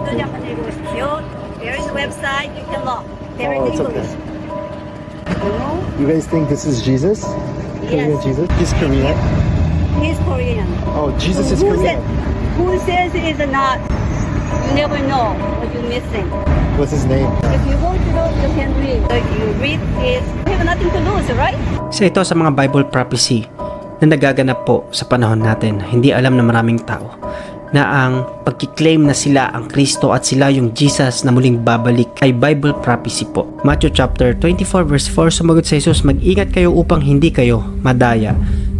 Japanese negosyo. There is a website, you can look. There Oh, is it's okay. English. You know? You guys think this is Jesus? Korean Yes. Jesus? He's Korean? He's Korean. Oh, Jesus is Who Korean. who says it is not? You never know what you're missing. What's his name? If you go to those, you can read. So if you read this, you have nothing to lose, right? Isa ito sa mga Bible prophecy na nagaganap po sa panahon natin. Hindi alam ng maraming tao na ang pagkiklaim na sila ang Kristo at sila yung Jesus na muling babalik ay Bible prophecy po. Matthew chapter 24 verse 4, sumagot sa Jesus, mag-ingat kayo upang hindi kayo madaya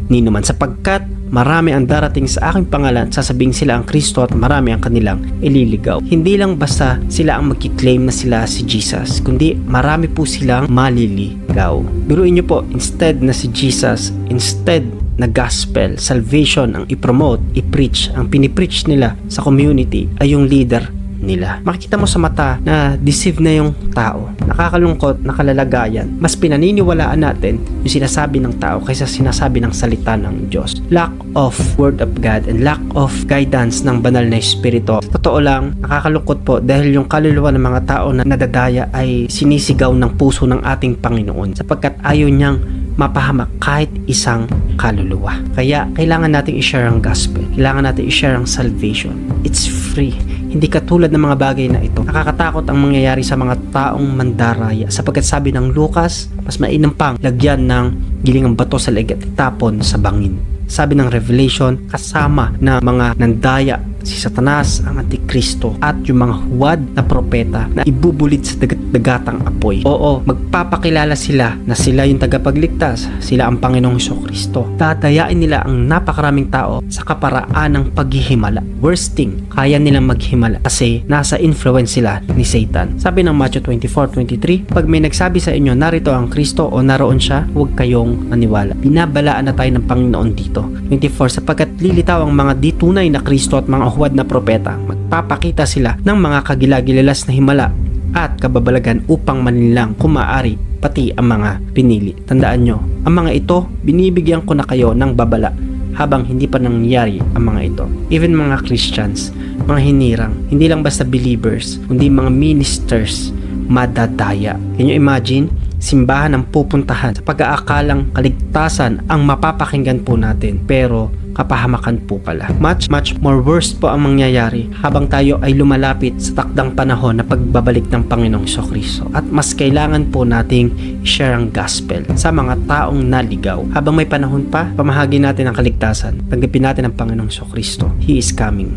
ni numan, sapagkat marami ang darating sa aking pangalan, sasabing sila ang Kristo at marami ang kanilang ililigaw. Hindi lang basta sila ang magkiklaim na sila si Jesus, kundi marami po silang maliligaw. Biruin nyo po, instead na si Jesus, instead na gospel, salvation ang i-promote, i-preach, ang pinipreach nila sa community ay yung leader nila. Makikita mo sa mata na deceive na yung tao. Nakakalungkot, nakalalagayan. Mas pinaniniwalaan natin yung sinasabi ng tao kaysa sinasabi ng salita ng Diyos. Lack of word of God and lack of guidance ng banal na espiritu. Sa totoo lang, nakakalungkot po dahil yung kaluluwa ng mga tao na nadadaya ay sinisigaw ng puso ng ating Panginoon sapagkat ayaw niyang mapahamak kahit isang kaluluwa. Kaya kailangan nating i-share ang gospel. Kailangan natin i-share ang salvation. It's free. Hindi katulad ng mga bagay na ito. Nakakatakot ang mangyayari sa mga taong mandaraya sapagkat sabi ng Lucas, mas mainam pang lagyan ng gilingang bato sa leeg at itapon sa bangin. Sabi ng Revelation, kasama na mga nandaya si Satanas, ang Antikristo at yung mga huwad na propeta na ibubulid sa dagat-dagatang apoy. Oo, magpapakilala sila na sila yung tagapagligtas, sila ang Panginoong Jesucristo. Dadayain nila ang napakaraming tao sa kaparaan ng paghihimala. Worst thing, kaya nilang maghimala kasi nasa influence sila ni Satan. Sabi ng Matthew 24:23, pag may nagsabi sa inyo narito ang Kristo o naroon siya, huwag kayong maniwala. Binabalaan na tayo ng Panginoon dito. 24, sapagkat lilitaw ang mga di tunay na Kristo at mga huwad na propeta. Magpapakita sila ng mga kagilagilalas na himala at kababalagan upang manilang kumaari pati ang mga pinili. Tandaan nyo, ang mga ito, binibigyan ko na kayo ng babala habang hindi pa nangyayari ang mga ito. Even mga Christians, mga hinirang, hindi lang basta believers, kundi mga ministers, madadaya. Can you imagine? Simbahan ang pupuntahan sa pag-aakalang kaligtasan ang mapapakinggan po natin, pero kapahamakan po pala. Much more worse po ang mangyayari habang tayo ay lumalapit sa takdang panahon na pagbabalik ng Panginoong Jesucristo. At mas kailangan po nating share ang gospel sa mga taong naligaw. Habang may panahon pa, pamahagi natin ang kaligtasan. Tanggapin natin ang Panginoong Jesucristo. He is coming.